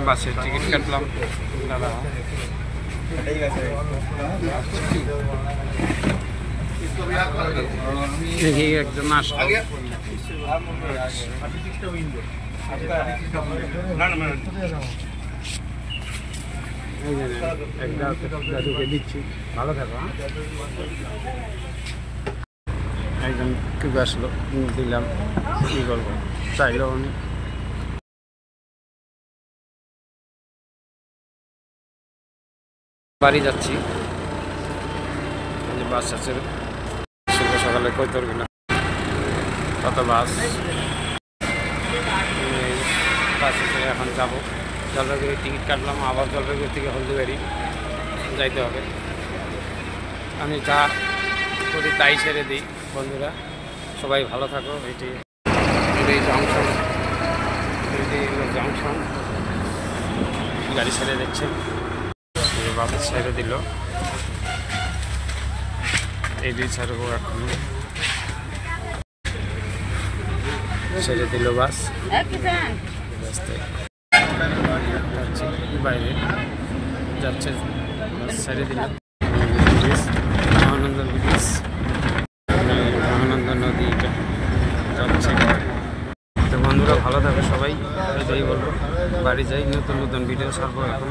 বাসের টিকিট কাটলাম দাদা দেখি একজন আসলো দাদুকে দিচ্ছি ভালো থাকো একজন কেউ আসলো দিলাম কি করবো চাইলো উনি বাড়ি যাচ্ছি বাস আছে সকালে কই তোর কিনা কত বাস বাসে করে এখন যাবো জলপাইগুড়ি টিকিট কাটলাম আবার জলপাইগুড়ি থেকে হলদিবাড়ি যাইতে হবে আমি যা করি তাই ছেড়ে দিই বন্ধুরা সবাই ভালো থাকো এটি জংশন জংশন গাড়ি ছেড়ে দিচ্ছে বাস ছেড়ে দিল এই দুই ছাড়বো এখন ছেড়ে দিল বাস বাইরে যাচ্ছে বাস ছেড়ে দিল মহানন্দা ব্রিজ মহানন্দা নদীটা যাচ্ছে তো বন্ধুরা ভালো থাকবে সবাই এটাই বলবো বাড়ি যাই নতুন নতুন ভিডিও ছাড়বো এখন